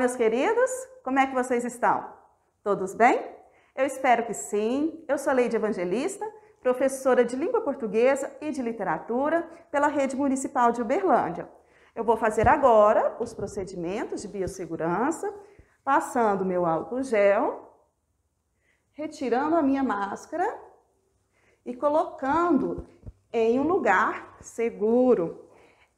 meus queridos, como é que vocês estão? Todos bem? Eu espero que sim. Eu sou Leide Evangelista, professora de Língua Portuguesa e de Literatura pela Rede Municipal de Uberlândia. Eu vou fazer agora os procedimentos de biossegurança, passando meu álcool gel, retirando a minha máscara e colocando em um lugar seguro.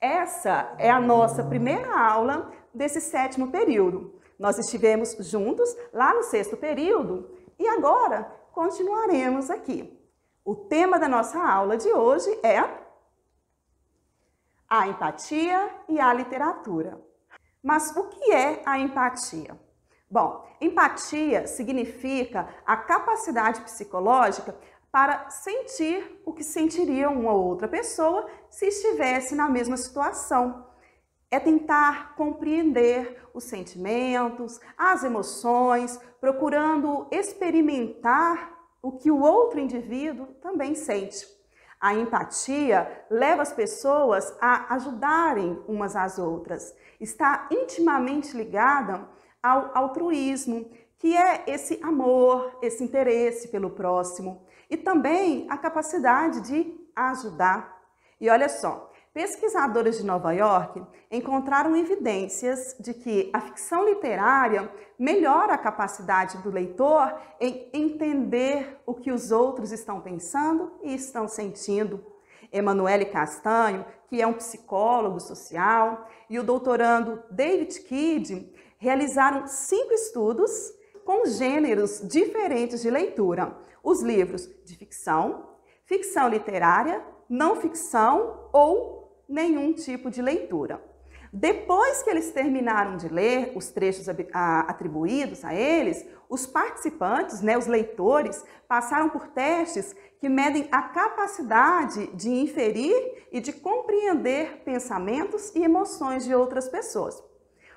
Essa é a nossa primeira aula desse 7º período. Nós estivemos juntos lá no 6º período e agora continuaremos aqui. O tema da nossa aula de hoje é a empatia e a literatura. Mas o que é a empatia? Bom, empatia significa a capacidade psicológica para sentir o que sentiria uma outra pessoa se estivesse na mesma situação. É tentar compreender os sentimentos, as emoções, procurando experimentar o que o outro indivíduo também sente. A empatia leva as pessoas a ajudarem umas às outras. Está intimamente ligada ao altruísmo, que é esse amor, esse interesse pelo próximo, e também a capacidade de ajudar. E olha só, pesquisadores de Nova York encontraram evidências de que a ficção literária melhora a capacidade do leitor em entender o que os outros estão pensando e estão sentindo. Emanuele Castanho, que é um psicólogo social, e o doutorando David Kidd realizaram 5 estudos com gêneros diferentes de leitura. Os livros de ficção, ficção literária, não ficção ou nenhum tipo de leitura. Depois que eles terminaram de ler os trechos atribuídos a eles, os participantes, os leitores, passaram por testes que medem a capacidade de inferir e de compreender pensamentos e emoções de outras pessoas.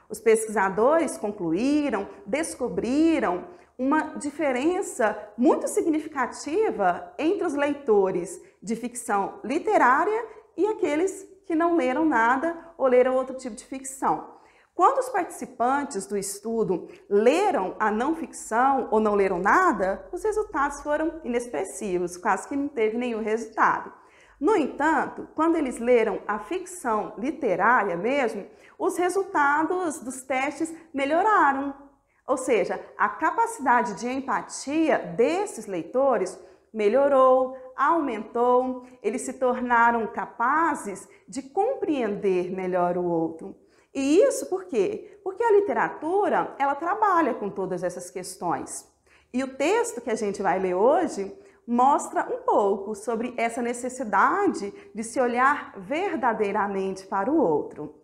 Os pesquisadores concluíram, descobriram uma diferença muito significativa entre os leitores de ficção literária e aqueles que não leram nada ou leram outro tipo de ficção. Quando os participantes do estudo leram a não ficção ou não leram nada, os resultados foram inexpressivos, quase que não teve nenhum resultado. No entanto, quando eles leram a ficção literária mesmo, os resultados dos testes melhoraram. Ou seja, a capacidade de empatia desses leitores melhorou, aumentou, eles se tornaram capazes de compreender melhor o outro. E isso por quê? Porque a literatura, ela trabalha com todas essas questões. E o texto que a gente vai ler hoje mostra um pouco sobre essa necessidade de se olhar verdadeiramente para o outro.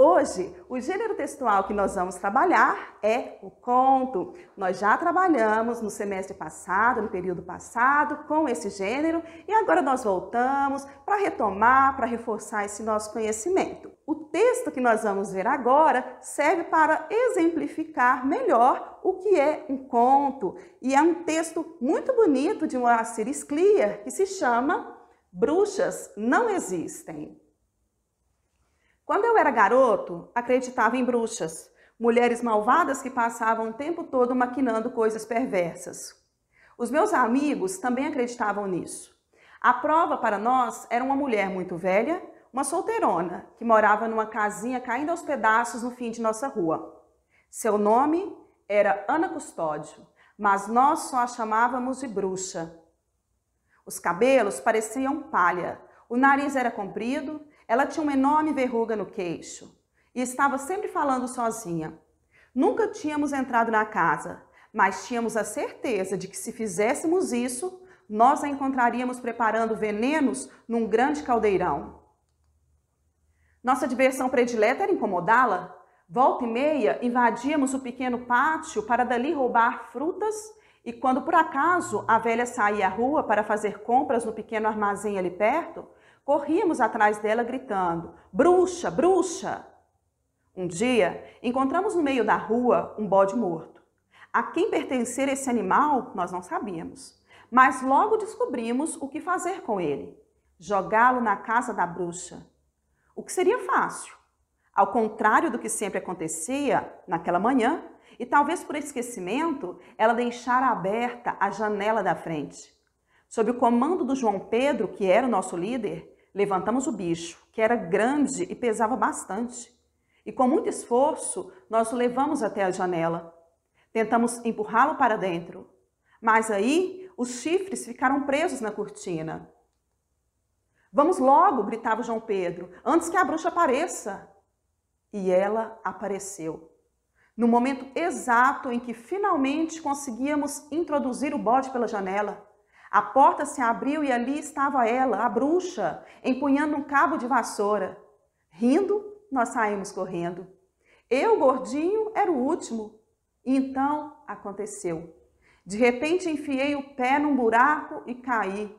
Hoje, o gênero textual que nós vamos trabalhar é o conto. Nós já trabalhamos no semestre passado, no período passado, com esse gênero e agora nós voltamos para retomar, para reforçar esse nosso conhecimento. O texto que nós vamos ver agora serve para exemplificar melhor o que é um conto e é um texto muito bonito de Moacir Scliar que se chama Bruxas Não Existem. Quando eu era garoto, acreditava em bruxas, mulheres malvadas que passavam o tempo todo maquinando coisas perversas. Os meus amigos também acreditavam nisso. A prova para nós era uma mulher muito velha, uma solteirona, que morava numa casinha caindo aos pedaços no fim de nossa rua. Seu nome era Ana Custódio, mas nós só a chamávamos de bruxa. Os cabelos pareciam palha, o nariz era comprido, ela tinha uma enorme verruga no queixo e estava sempre falando sozinha. Nunca tínhamos entrado na casa, mas tínhamos a certeza de que se fizéssemos isso, nós a encontraríamos preparando venenos num grande caldeirão. Nossa diversão predileta era incomodá-la. Volta e meia, invadíamos o pequeno pátio para dali roubar frutas e quando por acaso a velha saía à rua para fazer compras no pequeno armazém ali perto, corríamos atrás dela gritando, bruxa, bruxa! Um dia, encontramos no meio da rua um bode morto. A quem pertencer esse animal, nós não sabíamos, mas logo descobrimos o que fazer com ele. jogá-lo na casa da bruxa. O que seria fácil. Ao contrário do que sempre acontecia naquela manhã, e talvez por esquecimento, ela deixara aberta a janela da frente. Sob o comando do João Pedro, que era o nosso líder, levantamos o bicho, que era grande e pesava bastante. E com muito esforço, nós o levamos até a janela. Tentamos empurrá-lo para dentro, mas aí os chifres ficaram presos na cortina. Vamos logo, gritava João Pedro, antes que a bruxa apareça. E ela apareceu. No momento exato em que finalmente conseguíamos introduzir o bode pela janela, a porta se abriu e ali estava ela, a bruxa, empunhando um cabo de vassoura. Rindo, nós saímos correndo. Eu, gordinho, era o último. E então aconteceu. De repente enfiei o pé num buraco e caí.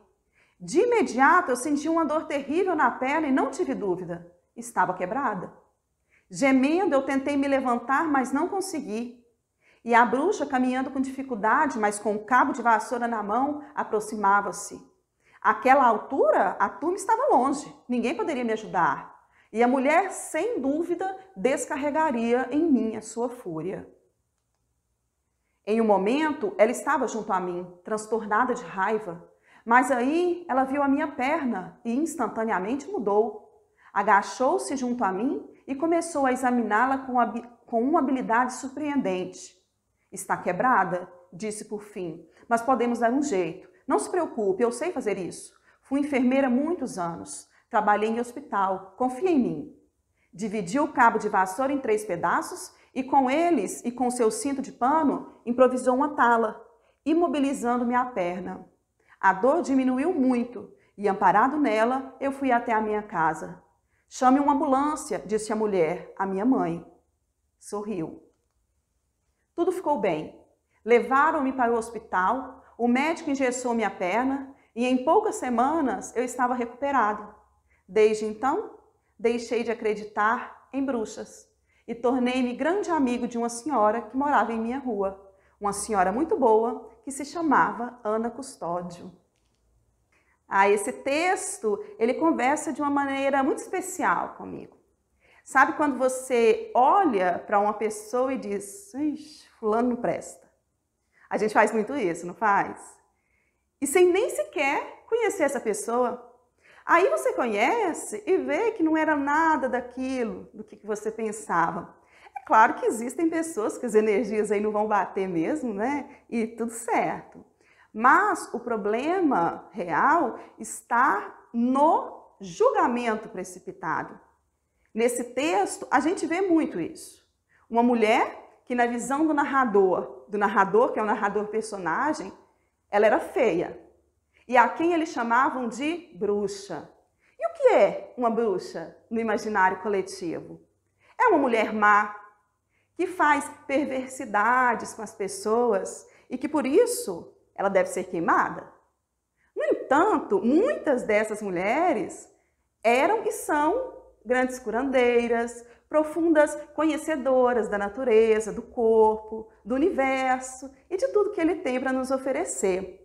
De imediato eu senti uma dor terrível na perna e não tive dúvida. Estava quebrada. Gemendo, eu tentei me levantar, mas não consegui. E a bruxa, caminhando com dificuldade, mas com o cabo de vassoura na mão, aproximava-se. Àquela altura, a turma estava longe, ninguém poderia me ajudar. E a mulher, sem dúvida, descarregaria em mim a sua fúria. Em um momento, ela estava junto a mim, transtornada de raiva. Mas aí, ela viu a minha perna e instantaneamente mudou. Agachou-se junto a mim e começou a examiná-la com uma habilidade surpreendente. Está quebrada? Disse por fim, mas podemos dar um jeito. Não se preocupe, eu sei fazer isso. Fui enfermeira há muitos anos. Trabalhei em hospital. Confia em mim. Dividi o cabo de vassoura em 3 pedaços e com eles e com seu cinto de pano improvisou uma tala, imobilizando minha perna. A dor diminuiu muito e, amparado nela, eu fui até a minha casa. Chame uma ambulância, disse a mulher, a minha mãe. Sorriu. Tudo ficou bem. Levaram-me para o hospital, o médico engessou minha perna e em poucas semanas eu estava recuperado. Desde então, deixei de acreditar em bruxas e tornei-me grande amigo de uma senhora que morava em minha rua. Uma senhora muito boa que se chamava Ana Custódio. Esse texto, ele conversa de uma maneira muito especial comigo. Sabe quando você olha para uma pessoa e diz, ixi, fulano não presta. A gente faz muito isso, não faz? E sem nem sequer conhecer essa pessoa. Aí você conhece e vê que não era nada daquilo, do que você pensava. É claro que existem pessoas que as energias aí não vão bater mesmo, né? E tudo certo. Mas o problema real está no julgamento precipitado. Nesse texto, a gente vê muito isso. Uma mulher que, na visão do narrador, que é o narrador personagem, ela era feia. E a quem eles chamavam de bruxa. E o que é uma bruxa no imaginário coletivo? É uma mulher má, que faz perversidades com as pessoas e que, por isso, ela deve ser queimada? No entanto, muitas dessas mulheres eram e são grandes curandeiras, profundas conhecedoras da natureza, do corpo, do universo e de tudo que ele tem para nos oferecer.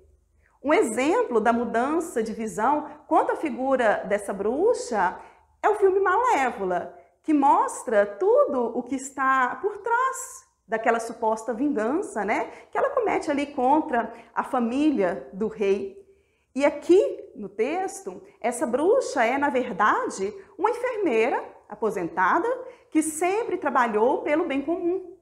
Um exemplo da mudança de visão quanto à figura dessa bruxa é o filme Malévola, que mostra tudo o que está por trás daquela suposta vingança, né, que ela comete ali contra a família do rei. E aqui no texto, essa bruxa é, na verdade, uma enfermeira aposentada que sempre trabalhou pelo bem comum.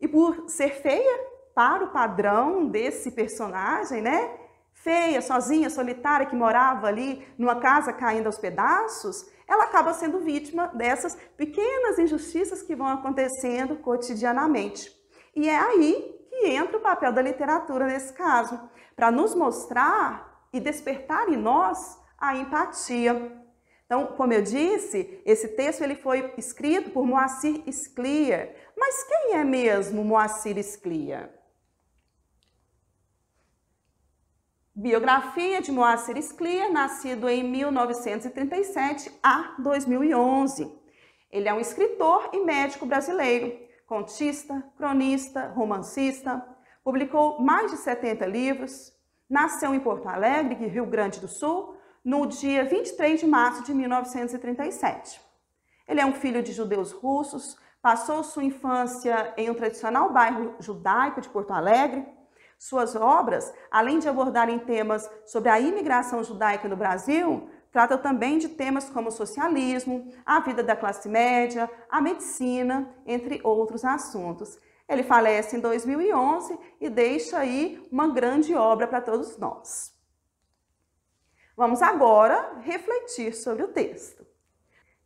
E por ser feia para o padrão desse personagem, né, feia, sozinha, solitária, que morava ali numa casa caindo aos pedaços, ela acaba sendo vítima dessas pequenas injustiças que vão acontecendo cotidianamente. E é aí que entra o papel da literatura nesse caso, para nos mostrar e despertar em nós a empatia. Então, como eu disse, esse texto ele foi escrito por Moacir Scliar. Mas quem é mesmo Moacir Scliar? Biografia de Moacir Scliar, nascido em 1937 a 2011. Ele é um escritor e médico brasileiro, contista, cronista, romancista, publicou mais de 70 livros, nasceu em Porto Alegre, Rio Grande do Sul, no dia 23 de março de 1937. Ele é um filho de judeus russos, passou sua infância em um tradicional bairro judaico de Porto Alegre. Suas obras, além de abordarem temas sobre a imigração judaica no Brasil, tratam também de temas como o socialismo, a vida da classe média, a medicina, entre outros assuntos. Ele falece em 2011 e deixa aí uma grande obra para todos nós. Vamos agora refletir sobre o texto.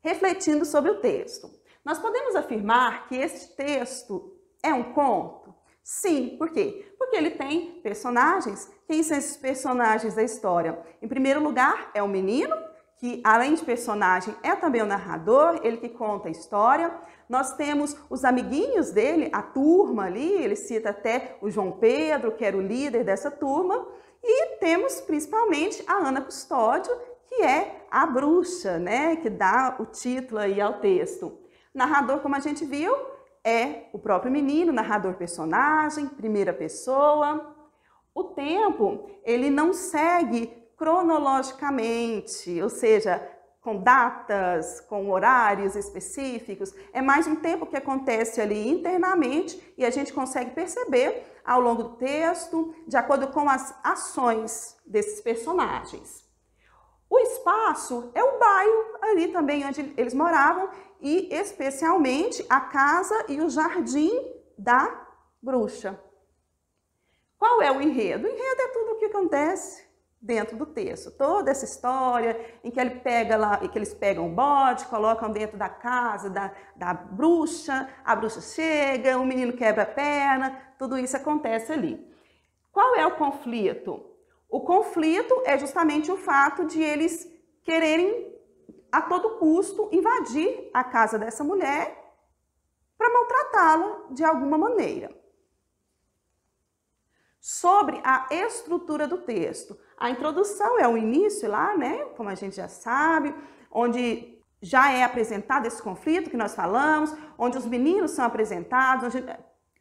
Refletindo sobre o texto, nós podemos afirmar que este texto é um conto? Sim, por quê? Porque ele tem personagens. Quem são esses personagens da história? Em primeiro lugar, é o menino, que além de personagem é também o narrador, ele que conta a história. Nós temos os amiguinhos dele, a turma ali, ele cita até o João Pedro, que era o líder dessa turma. E temos principalmente a Ana Custódio, que é a bruxa, né, que dá o título aí ao texto. Narrador, como a gente viu, é o próprio menino, narrador personagem, primeira pessoa. O tempo, ele não segue cronologicamente, ou seja, com datas, com horários específicos. É mais um tempo que acontece ali internamente e a gente consegue perceber ao longo do texto, de acordo com as ações desses personagens. O espaço é o bairro ali também onde eles moravam e especialmente a casa e o jardim da bruxa. Qual é o enredo? O enredo é tudo o que acontece dentro do texto. Toda essa história em que ele pega lá, em que eles pegam um bode, colocam dentro da casa da bruxa, a bruxa chega, o menino quebra a perna, tudo isso acontece ali. Qual é o conflito? O conflito é justamente o fato de eles quererem, a todo custo, invadir a casa dessa mulher para maltratá-la de alguma maneira. Sobre a estrutura do texto. A introdução é o início lá, né? Como a gente já sabe, onde já é apresentado esse conflito que nós falamos, onde os meninos são apresentados,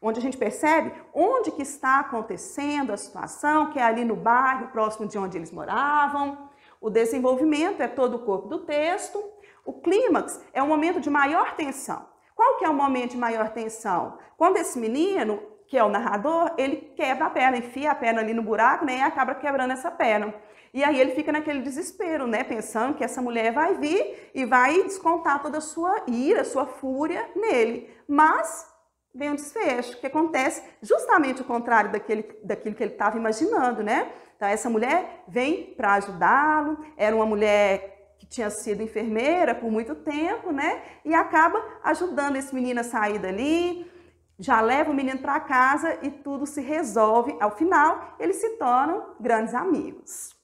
onde a gente percebe onde que está acontecendo a situação, que é ali no bairro, próximo de onde eles moravam. O desenvolvimento é todo o corpo do texto. O clímax é o momento de maior tensão. Qual que é o momento de maior tensão? Quando esse menino, que é o narrador, ele quebra a perna, enfia a perna ali no buraco, né, e acaba quebrando essa perna. E aí ele fica naquele desespero, né, pensando que essa mulher vai vir e vai descontar toda a sua ira, sua fúria nele. Mas vem um desfecho, que acontece justamente o contrário daquilo que ele estava imaginando, né? Então, essa mulher vem para ajudá-lo, era uma mulher que tinha sido enfermeira por muito tempo, né? E acaba ajudando esse menino a sair dali, já leva o menino para casa e tudo se resolve. Ao final, eles se tornam grandes amigos.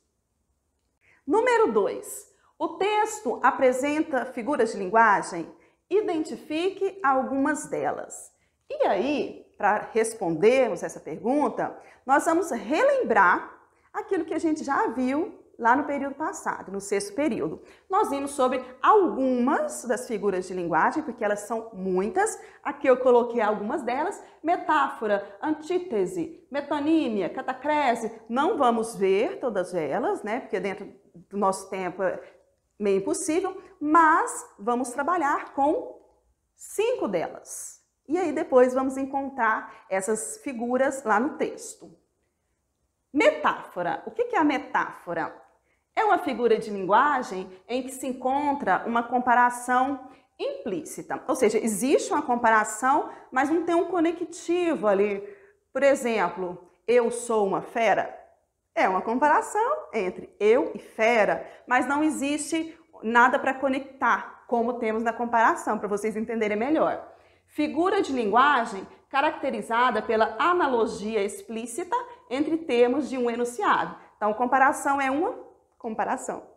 Número 2. O texto apresenta figuras de linguagem? Identifique algumas delas. E aí, para respondermos essa pergunta, nós vamos relembrar aquilo que a gente já viu lá no período passado, no 6º período. Nós vimos sobre algumas das figuras de linguagem, porque elas são muitas. Aqui eu coloquei algumas delas: metáfora, antítese, metonímia, catacrese. Não vamos ver todas elas, né? Porque dentro do nosso tempo é meio impossível, mas vamos trabalhar com 5 delas. E aí depois vamos encontrar essas figuras lá no texto. Metáfora. O que é a metáfora? É uma figura de linguagem em que se encontra uma comparação implícita. Ou seja, existe uma comparação, mas não tem um conectivo ali. Por exemplo, eu sou uma fera. É uma comparação entre eu e fera, mas não existe nada para conectar, como temos na comparação, para vocês entenderem melhor. Figura de linguagem caracterizada pela analogia explícita entre termos de um enunciado. Então, comparação é uma comparação.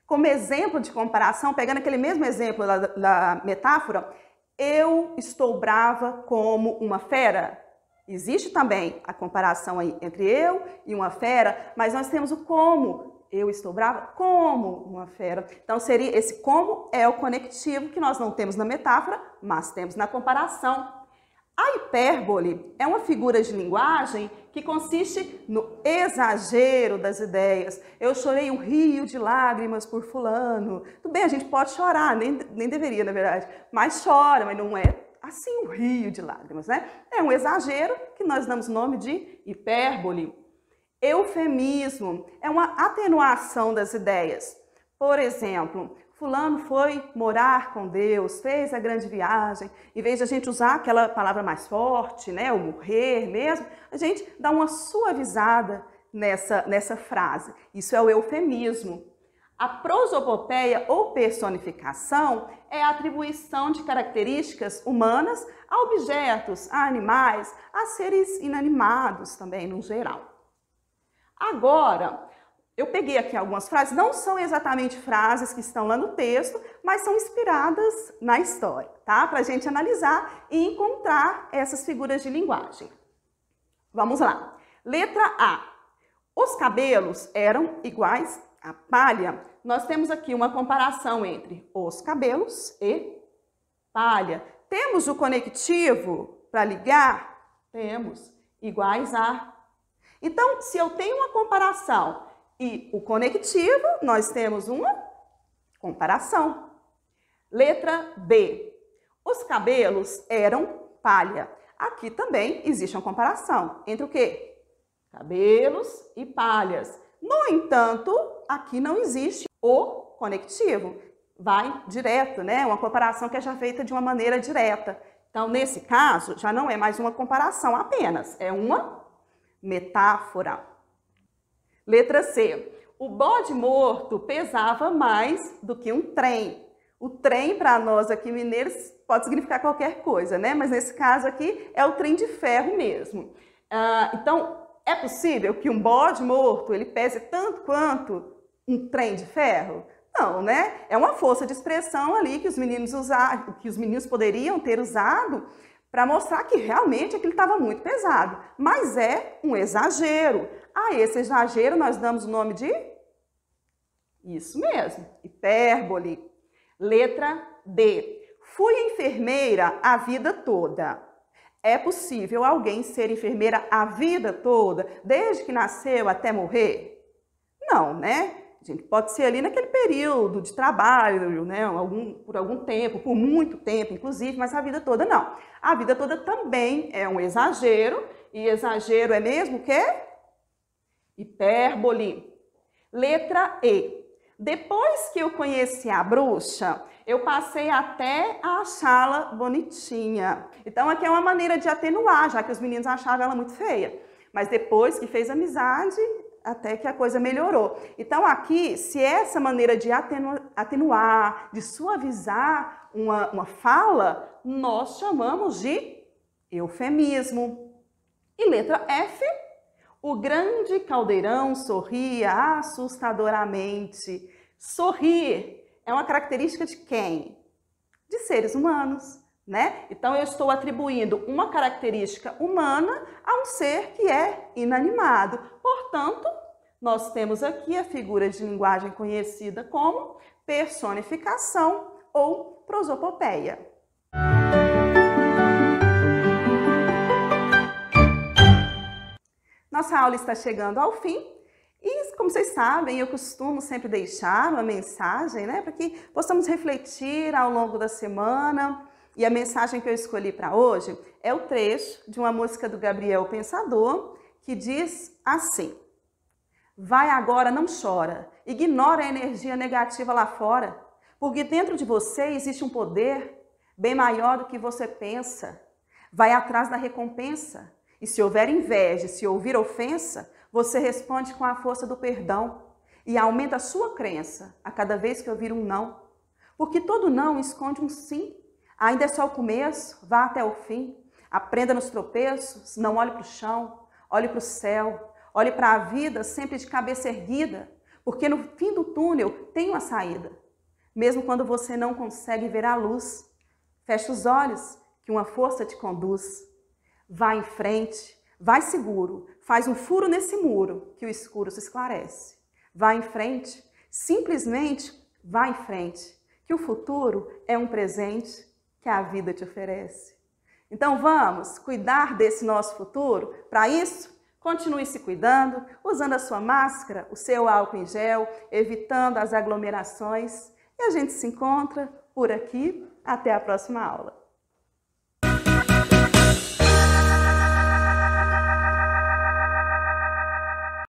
Como exemplo de comparação, pegando aquele mesmo exemplo da metáfora, eu estou brava como uma fera. Existe também a comparação aí entre eu e uma fera, mas nós temos o como. Eu estou brava como uma fera. Então, seria esse como é o conectivo que nós não temos na metáfora, mas temos na comparação. A hipérbole é uma figura de linguagem que consiste no exagero das ideias. Eu chorei um rio de lágrimas por fulano. Tudo bem, a gente pode chorar, nem deveria, na verdade, mas chora, mas não é assim um rio de lágrimas, né? É um exagero que nós damos o nome de hipérbole. Eufemismo é uma atenuação das ideias. Por exemplo, fulano foi morar com Deus, fez a grande viagem. Em vez de a gente usar aquela palavra mais forte, né, o morrer mesmo, a gente dá uma suavizada nessa frase. Isso é o eufemismo. A prosopopeia ou personificação é a atribuição de características humanas a objetos, a animais, a seres inanimados também, no geral. Agora, eu peguei aqui algumas frases, não são exatamente frases que estão lá no texto, mas são inspiradas na história, tá? Para a gente analisar e encontrar essas figuras de linguagem. Vamos lá. Letra A. Os cabelos eram iguais à palha. Nós temos aqui uma comparação entre os cabelos e palha. Temos o conectivo para ligar? Temos. Iguais a. Então, se eu tenho uma comparação e o conectivo, nós temos uma comparação. Letra B. Os cabelos eram palha. Aqui também existe uma comparação entre o quê? Cabelos e palhas. No entanto, aqui não existe o conectivo. Vai direto, né? Uma comparação que é já feita de uma maneira direta. Então, nesse caso, já não é mais uma comparação apenas, é uma metáfora. Letra C. O bode morto pesava mais do que um trem. O trem, para nós aqui mineiros, pode significar qualquer coisa, né? Mas nesse caso aqui é o trem de ferro mesmo. Então, é possível que um bode morto ele pese tanto quanto um trem de ferro? Não, né? É uma força de expressão ali que os meninos poderiam ter usado para mostrar que realmente aquilo estava muito pesado. Mas é um exagero. A esse exagero nós damos o nome de... Isso mesmo, hipérbole. Letra D. Fui enfermeira a vida toda. É possível alguém ser enfermeira a vida toda, desde que nasceu até morrer? Não, né? A gente pode ser ali naquele período de trabalho, né? Por algum tempo, por muito tempo, inclusive, mas a vida toda não. A vida toda também é um exagero, e exagero é mesmo o quê? Hipérbole. Letra E. Depois que eu conheci a bruxa, eu passei até a achá-la bonitinha. Então, aqui é uma maneira de atenuar, já que os meninos achavam ela muito feia. Mas depois que fez amizade, até que a coisa melhorou. Então, aqui, se essa maneira de atenuar, de suavizar uma fala, nós chamamos de eufemismo. E letra F. O grande caldeirão sorria assustadoramente. Sorrir é uma característica de quem? De seres humanos, né? Então, eu estou atribuindo uma característica humana a um ser que é inanimado. Portanto, nós temos aqui a figura de linguagem conhecida como personificação ou prosopopeia. Nossa aula está chegando ao fim e, como vocês sabem, eu costumo sempre deixar uma mensagem, né, para que possamos refletir ao longo da semana. E a mensagem que eu escolhi para hoje é o trecho de uma música do Gabriel Pensador, que diz assim: vai agora, não chora, ignora a energia negativa lá fora, porque dentro de você existe um poder bem maior do que você pensa. Vai atrás da recompensa. E se houver inveja, se ouvir ofensa, você responde com a força do perdão e aumenta a sua crença a cada vez que ouvir um não. Porque todo não esconde um sim. Ainda é só o começo, vá até o fim. Aprenda nos tropeços, não olhe para o chão, olhe para o céu, olhe para a vida sempre de cabeça erguida, porque no fim do túnel tem uma saída. Mesmo quando você não consegue ver a luz, feche os olhos que uma força te conduz. Vá em frente, vai seguro, faz um furo nesse muro que o escuro se esclarece. Vá em frente, simplesmente vá em frente, que o futuro é um presente que a vida te oferece. Então vamos cuidar desse nosso futuro? Para isso, continue se cuidando, usando a sua máscara, o seu álcool em gel, evitando as aglomerações. E a gente se encontra por aqui. Até a próxima aula.